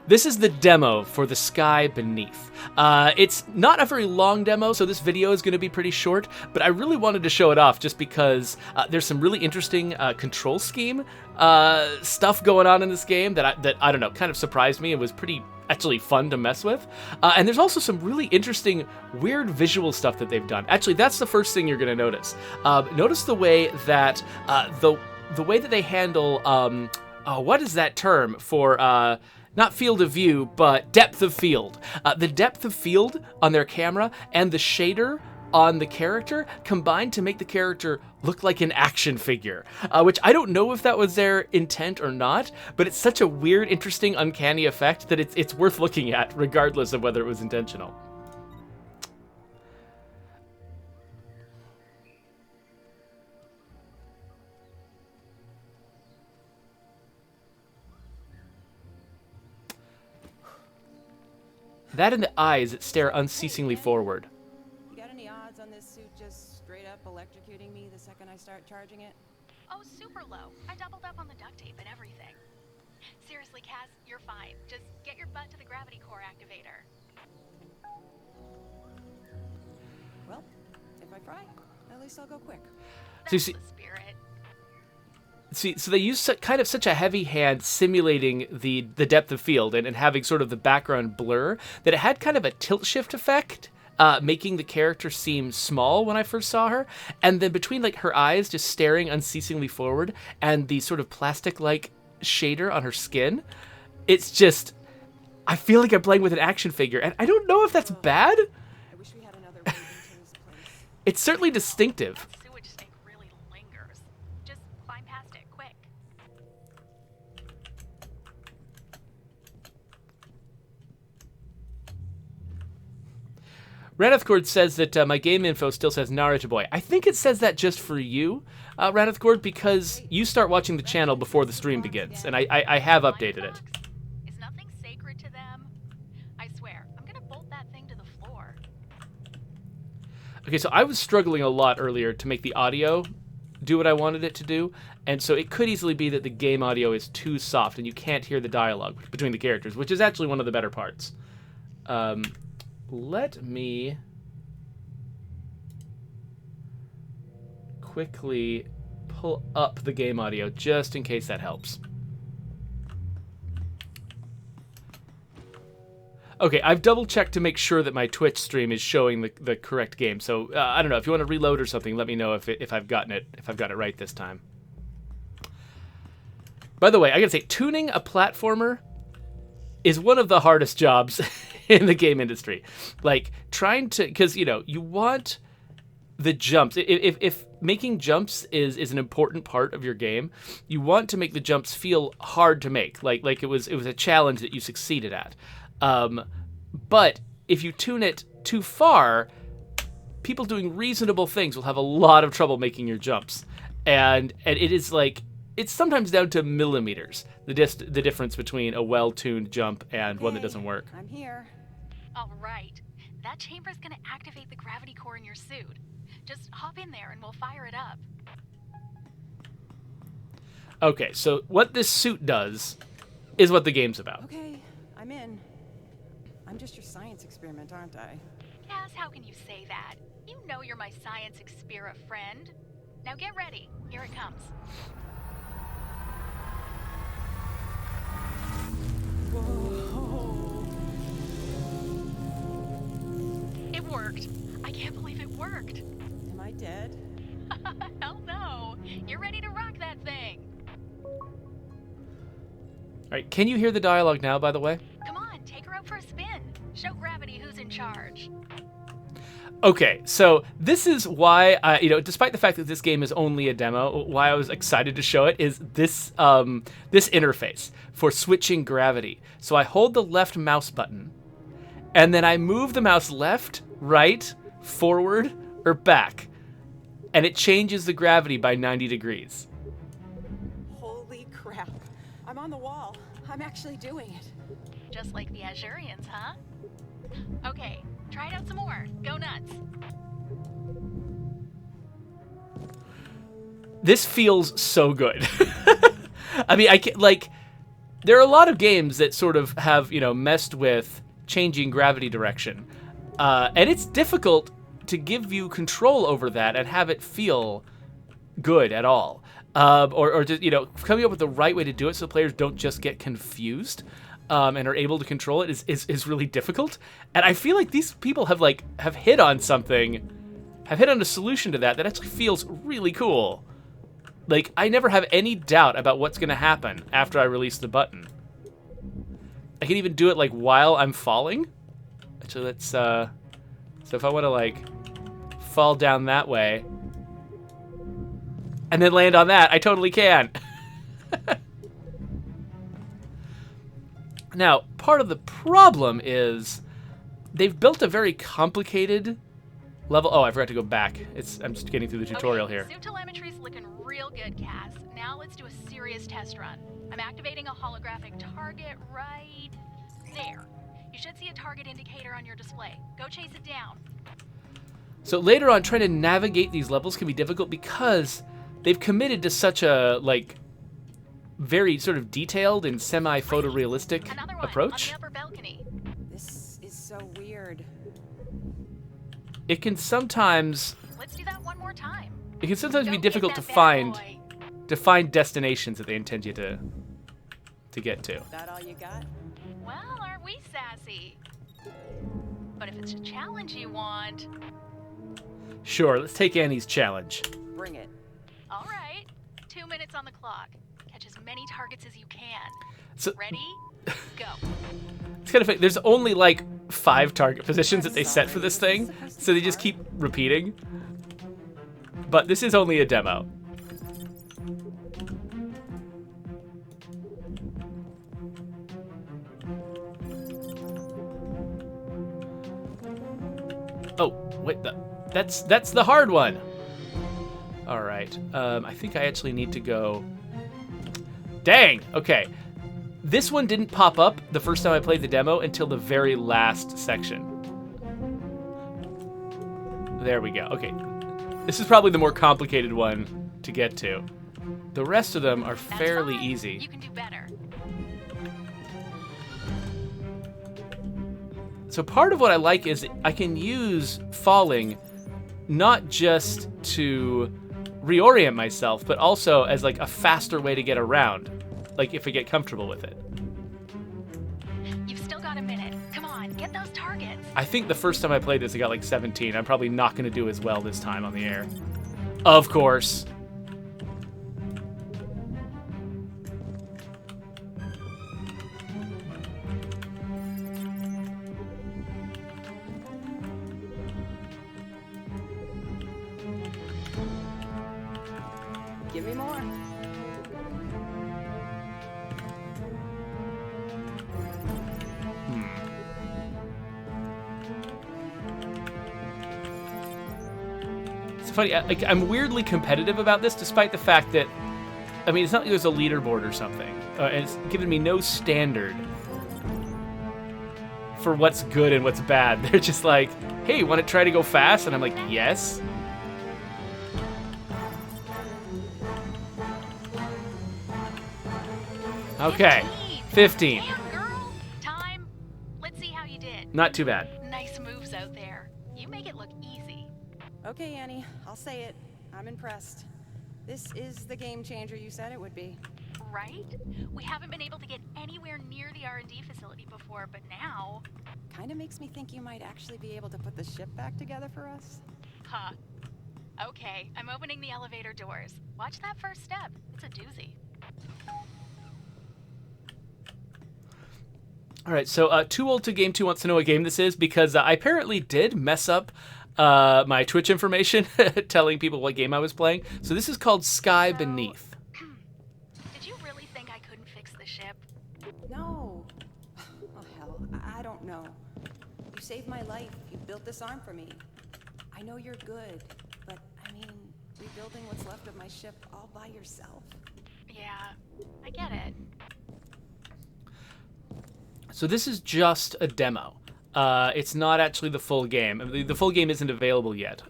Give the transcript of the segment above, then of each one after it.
This is the demo for The Sky Beneath. It's not a very long demo, so this video is going to be pretty short, but I really wanted to show it off just because there's some really interesting control scheme stuff going on in this game that I don't know, kind of surprised me and was pretty actually fun to mess with. And there's also some really interesting, weird visual stuff that they've done. Actually, that's the first thing you're going to notice. Notice the way that the way that they handle what is that term for not field of view, but depth of field. The depth of field on their camera and the shader on the character combined to make the character look like an action figure, which I don't know if that was their intent or not, but it's such a weird, interesting, uncanny effect that it's worth looking at, regardless of whether it was intentional. That and the eyes that stare unceasingly forward. You got any odds on this suit just straight up electrocuting me the second I start charging it? Oh, super low. I doubled up on the duct tape and everything. Seriously, Cass, you're fine. Just get your butt to the gravity core activator. Well, if I try, at least I'll go quick. That's the spirit. See, so they use kind of such a heavy hand simulating the depth of field and having sort of the background blur that it had kind of a tilt shift effect, making the character seem small when I first saw her. And then between like her eyes just staring unceasingly forward and the sort of plastic-like shader on her skin, it's just, I feel like I'm playing with an action figure. And I don't know if that's bad. I wish we had another way into this place. It's certainly distinctive. Sewage stink really lingers. Just climb past it, quick. Ranithcord says that my game info still says Naruto Boy. I think it says that just for you, Ranithcord, because you start watching the channel before the stream begins, and I have updated it. Is nothing sacred to them? I swear, I'm gonna bolt that thing to the floor. Okay, so I was struggling a lot earlier to make the audio do what I wanted it to do, and so it could easily be that the game audio is too soft and you can't hear the dialogue between the characters, which is actually one of the better parts. Let me quickly pull up the game audio just in case that helps. Okay, I've double-checked to make sure that my Twitch stream is showing the correct game. So I don't know, if you want to reload or something, let me know if I've gotten it right this time. By the way, I gotta say, tuning a platformer is one of the hardest jobs in the game industry. Like, trying to, because, you know, you want the jumps. If making jumps is an important part of your game, you want to make the jumps feel hard to make. Like it was a challenge that you succeeded at. But if you tune it too far, people doing reasonable things will have a lot of trouble making your jumps. And it is like, it's sometimes down to millimeters, the difference between a well-tuned jump and one that doesn't work. I'm here. All right. That chamber's gonna activate the gravity core in your suit. Just hop in there and we'll fire it up. Okay, so what this suit does is what the game's about. Okay, I'm in. I'm just your science experiment, aren't I? Cass, how can you say that? You know you're my science experiment friend. Now get ready. Here it comes. Whoa. It worked. I can't believe it worked. Am I dead? Hell no. You're ready to rock that thing. All right, can you hear the dialogue now, by the way? Come on, take her out for a spin. Show gravity who's in charge. Okay, so this is why, despite the fact that this game is only a demo, why I was excited to show it is this this interface for switching gravity. So I hold the left mouse button, and then I move the mouse left, right, forward, or back, and it changes the gravity by 90 degrees. Holy crap. I'm on the wall. I'm actually doing it. Just like the Azurians, huh? Okay, try it out some more. Go nuts. This feels so good. I mean, I can't, like, there are a lot of games that sort of have, messed with changing gravity direction. And it's difficult to give you control over that and have it feel good at all. Or just, coming up with the right way to do it so players don't just get confused and are able to control it is really difficult. And I feel like these people have hit on something, have hit on a solution to that actually feels really cool. Like, I never have any doubt about what's going to happen after I release the button. I can even do it, while I'm falling. Actually, let's, so if I want to, fall down that way and then land on that, I totally can. Now, part of the problem is they've built a very complicated level. Oh, I forgot to go back. I'm just getting through the tutorial here. Zoom telemetry's looking real good, Cass. Now let's do a serious test run. I'm activating a holographic target right there. You should see a target indicator on your display. Go chase it down. So later on, trying to navigate these levels can be difficult because they've committed to such a, very sort of detailed and semi-photorealistic approach. On the upper balcony. This is so weird. It can sometimes... Let's do that one more time. It can sometimes be Don't difficult get to that find bad boy. destinations that they intend you to get to. Is that all you got? Well, aren't we sassy? But if it's a challenge you want... Sure, let's take Annie's challenge. Bring it. All right. 2 minutes on the clock. Catch as many targets as you can. So Ready? Go. it's kind of there's only 5 target positions that they set for this thing, so they just keep repeating. But this is only a demo. Oh, wait, that's the hard one. All right, I think I actually need to go. Dang, okay. This one didn't pop up the first time I played the demo until the very last section. There we go, okay. This is probably the more complicated one to get to. The rest of them are That's fairly fine. easy. You can do better. So part of what I like is I can use falling not just to reorient myself, but also as a faster way to get around, if I get comfortable with it. You've still got a minute. Come on, get those targets. I think the first time I played this, I got 17. I'm probably not going to do as well this time on the air. Of course. Give me more. It's funny, I'm weirdly competitive about this, despite the fact that, it's not like there's a leaderboard or something. And it's given me no standard for what's good and what's bad. They're just hey, want to try to go fast? And I'm like, yes. Okay, 15. Damn, girl. Time. Let's see how you did. Not too bad. Nice moves out there. You make it look easy. Okay, Annie, I'll say it. I'm impressed. This is the game changer you said it would be. Right? We haven't been able to get anywhere near the R&D facility before, but now... Kinda makes me think you might actually be able to put the ship back together for us. Huh. Okay, I'm opening the elevator doors. Watch that first step. It's a doozy. All right, so Too Old to Game 2 wants to know what game this is because I apparently did mess up my Twitch information telling people what game I was playing. So this is called Sky Beneath. Did you really think I couldn't fix the ship? No. Oh, hell, I don't know. You saved my life. You built this arm for me. I know you're good, but, rebuilding what's left of my ship all by yourself. Yeah, I get it. So this is just a demo. It's not actually the full game. The full game isn't available yet.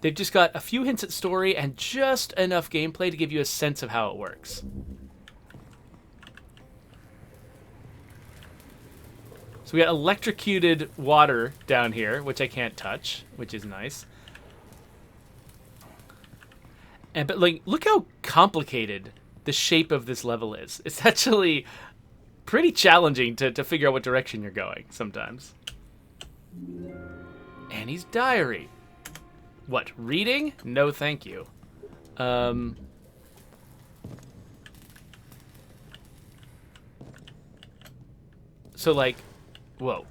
They've just got a few hints at story and just enough gameplay to give you a sense of how it works. So we got electrocuted water down here, which I can't touch, which is nice. And but like, look how complicated the shape of this level is. It's actually pretty challenging to figure out what direction you're going sometimes. Annie's diary. What, reading? No, thank you. So like, whoa.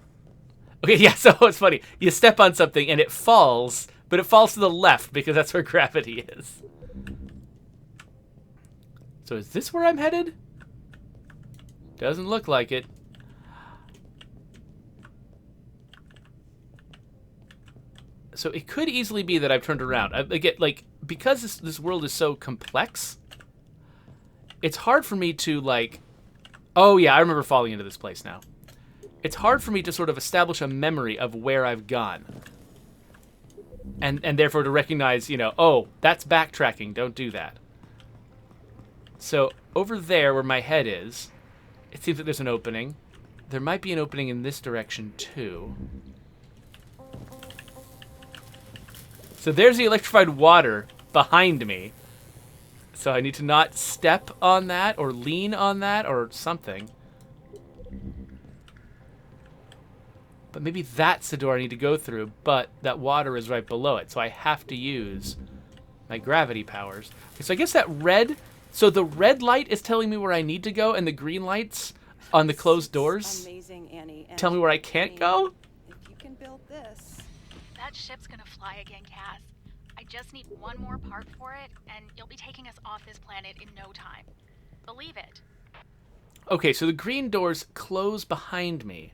Okay, yeah, so it's funny. You step on something and it falls, but it falls to the left because that's where gravity is. So is this where I'm headed? Doesn't look like it. So it could easily be that I've turned around. Again, like, because this world is so complex, it's hard for me to, like... Oh, yeah, I remember falling into this place now. It's hard for me to sort of establish a memory of where I've gone. And therefore to recognize, you know, oh, that's backtracking. Don't do that. So over there where my head is, it seems that there's an opening. There might be an opening in this direction, too. So there's the electrified water behind me. So I need to not step on that or lean on that or something. But maybe that's the door I need to go through, but that water is right below it. So I have to use my gravity powers. Okay, so I guess that red... So the red light is telling me where I need to go, and the green lights on the closed doors Amazing, Annie. And tell me where I can't go? If you can build this. That ship's gonna fly again, Cass. I just need one more part for it, and you'll be taking us off this planet in no time. Believe it. Okay, so the green doors close behind me.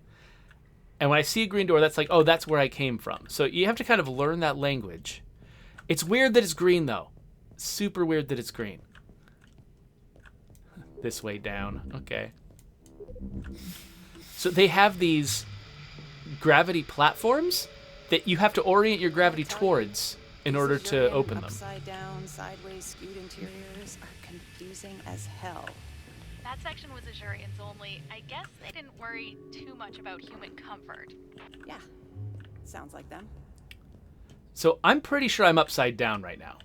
And when I see a green door, that's like, oh, that's where I came from. So you have to kind of learn that language. It's weird that it's green, though. Super weird that it's green. This way down. Okay. So they have these gravity platforms that you have to orient your gravity towards in order to open them. Upside down, sideways skewed interiors are confusing as hell. That section was Azurians only. I guess they didn't worry too much about human comfort. Yeah, sounds like them. So I'm pretty sure I'm upside down right now.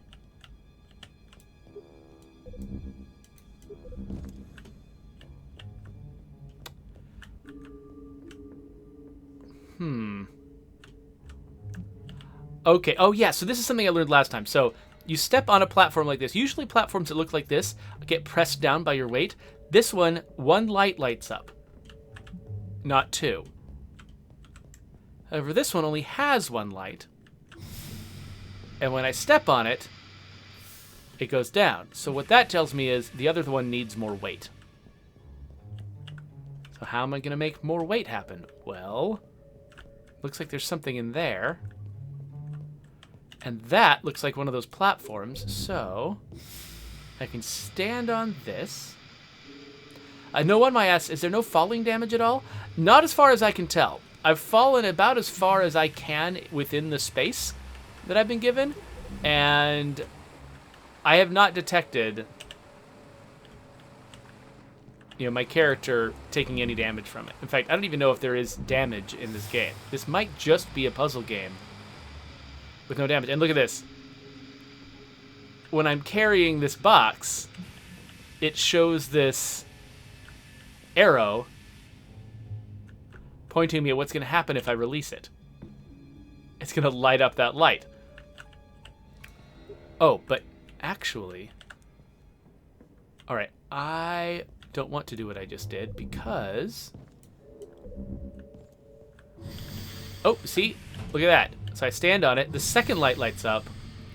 Okay, oh yeah, so this is something I learned last time. So you step on a platform like this. Usually platforms that look like this get pressed down by your weight. This one light lights up, not two. However, this one only has one light. And when I step on it, it goes down. So what that tells me is the other one needs more weight. So how am I going to make more weight happen? Well, looks like there's something in there. And that looks like one of those platforms. So I can stand on this. No one might ask, is there no falling damage at all? Not as far as I can tell. I've fallen about as far as I can within the space that I've been given, and I have not detected, you know, my character taking any damage from it. In fact, I don't even know if there is damage in this game. This might just be a puzzle game with no damage. And look at this. When I'm carrying this box, it shows this arrow pointing me at what's going to happen if I release it. It's going to light up that light. Oh, but actually... Alright, I don't want to do what I just did because... Oh, see? Look at that. So I stand on it, the second light lights up,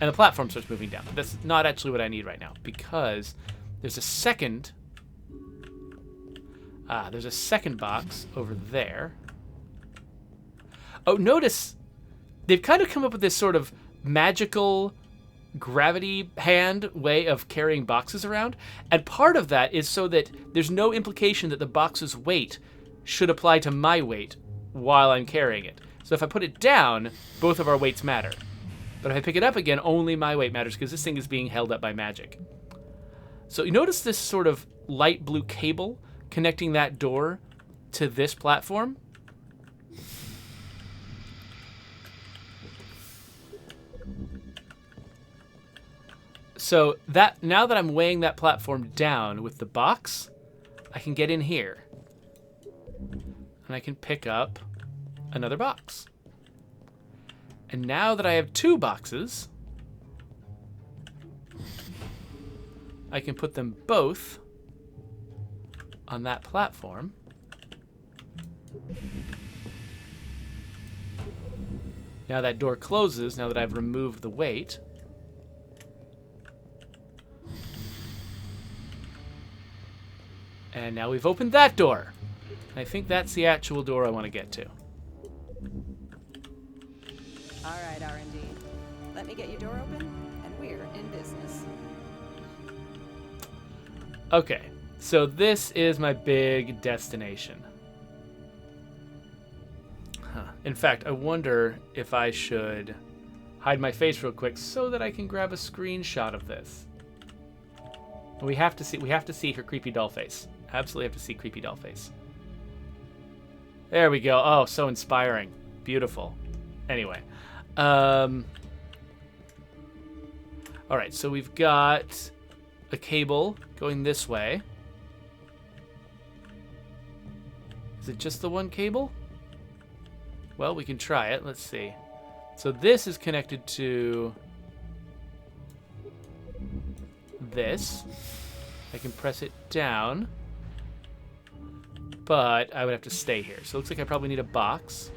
and the platform starts moving down. But that's not actually what I need right now because there's a second... there's a second box over there. Oh, notice they've kind of come up with this sort of magical gravity hand way of carrying boxes around. And part of that is so that there's no implication that the box's weight should apply to my weight while I'm carrying it. So if I put it down, both of our weights matter. But if I pick it up again, only my weight matters because this thing is being held up by magic. So you notice this sort of light blue cable connecting that door to this platform? So now that I'm weighing that platform down with the box, I can get in here. And I can pick up another box. And now that I have 2 boxes, I can put them both on that platform. Now that door closes, now that I've removed the weight. And now we've opened that door. I think that's the actual door I want to get to. All right, R&D. Let me get your door open, and we're in business. Okay, so this is my big destination. In fact, I wonder if I should hide my face real quick so that I can grab a screenshot of this. We have to see her creepy doll face. Absolutely have to see creepy doll face. There we go. Oh, so inspiring. Beautiful. Anyway. All right, so we've got a cable going this way. Is it just the one cable? Well, we can try it. Let's see. So this is connected to this. I can press it down, but I would have to stay here. So it looks like I probably need a box.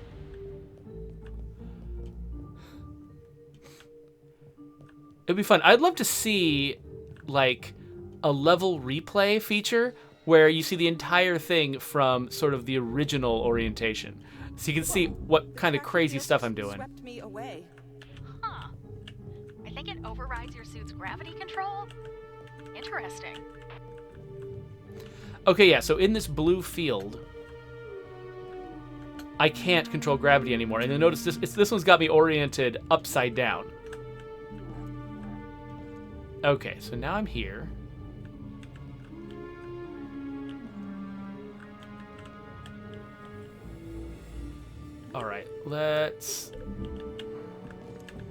It'd be fun. I'd love to see, like, a level replay feature where you see the entire thing from sort of the original orientation. So you can see what kind of crazy stuff I'm doing. Swept me away. Huh. I think it overrides your suit's gravity control? Interesting. Okay, yeah, so in this blue field, I can't control gravity anymore. And you'll notice this one's got me oriented upside down. Okay, so now I'm here. All right, let's...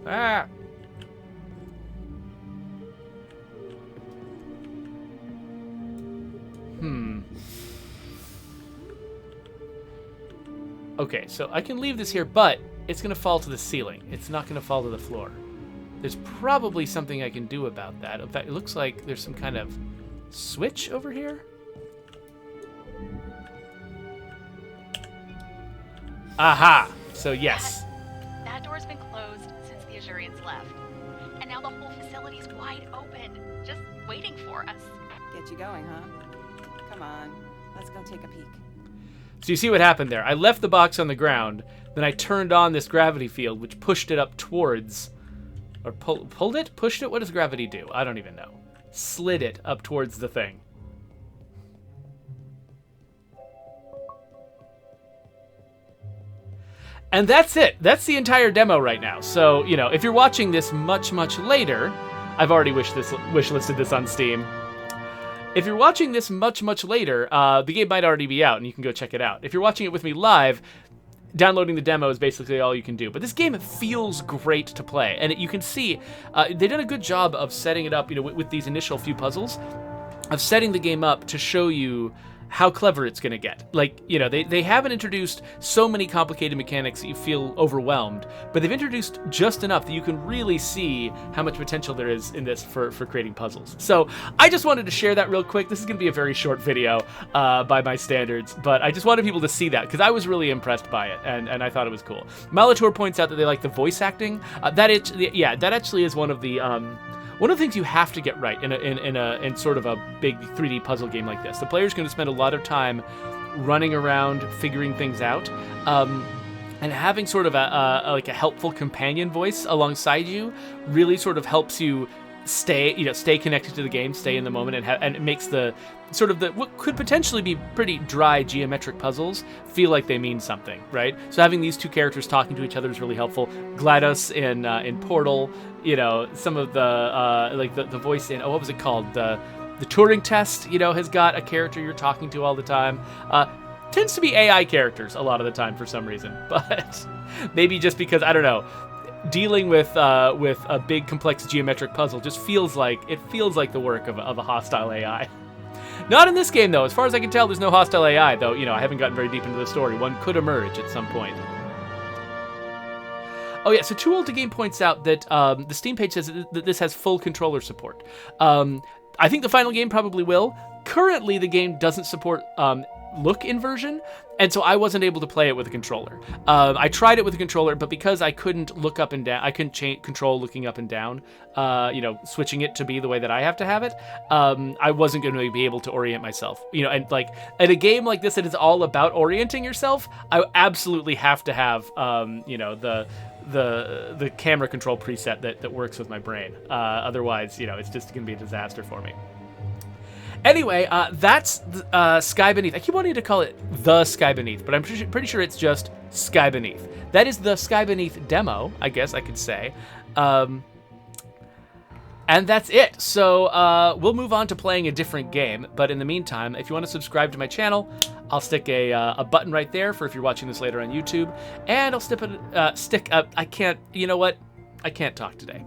Ah! Okay, so I can leave this here, but it's going to fall to the ceiling. It's not going to fall to the floor. There's probably something I can do about that. In fact, it looks like there's some kind of switch over here. Aha! So yes. That door's been closed since the Azurians left. And now the whole facility's wide open, just waiting for us. Get you going, huh? Come on, let's go take a peek. So you see what happened there. I left the box on the ground, then I turned on this gravity field, which pushed it up towards... Or pulled it? Pushed it? What does gravity do? I don't even know. Slid it up towards the thing. And that's it. That's the entire demo right now. So, you know, if you're watching this much, much later... I've already wishlisted this on Steam. If you're watching this much, much later, the game might already be out, and you can go check it out. If you're watching it with me live, downloading the demo is basically all you can do. But this game feels great to play, and you can see they've done a good job of setting it up, you know, with these initial few puzzles, of setting the game up to show you how clever it's going to get. Like, you know, they haven't introduced so many complicated mechanics that you feel overwhelmed, but they've introduced just enough that you can really see how much potential there is in this for creating puzzles. So I just wanted to share that real quick. This is going to be a very short video by my standards, but I just wanted people to see that because I was really impressed by it, and I thought it was cool. Malator points out that they like the voice acting. That actually is one of the things you have to get right in sort of a big 3D puzzle game like this. The player's going to spend a lot of time running around, figuring things out, and having sort of a helpful companion voice alongside you really sort of helps you stay connected to the game, stay in the moment, and it makes the sort of what could potentially be pretty dry geometric puzzles feel like they mean something, right? So having these two characters talking to each other is really helpful. GLaDOS in Portal, you know, some of the voice in what was it called? The Turing Test, you know, has got a character you're talking to all the time. Tends to be AI characters a lot of the time for some reason, but maybe just because, I don't know. dealing with a big complex geometric puzzle just feels like the work of a hostile AI. Not in this game though. As far as I can tell, there's no hostile AI though. I haven't gotten very deep into the story. One could emerge at some point. Oh yeah, so Too Old to Game points out that the Steam page says that this has full controller support. I think the final game probably will. Currently, the game doesn't support look inversion, and so I wasn't able to play it with a controller. I tried it with a controller, but because I couldn't look up and down, I couldn't control looking up and down, switching it to be the way that I have to have it, I wasn't going to be able to orient myself. And like, in a game like this that is all about orienting yourself, I absolutely have to have, the camera control preset that works with my brain. Otherwise, it's just going to be a disaster for me. Anyway, that's Sky Beneath. I keep wanting to call it The Sky Beneath, but I'm pretty sure it's just Sky Beneath. That is the Sky Beneath demo, I guess I could say. And that's it. So we'll move on to playing a different game. But in the meantime, if you want to subscribe to my channel, I'll stick a button right there for if you're watching this later on YouTube. And I'll I can't, you know what? I can't talk today.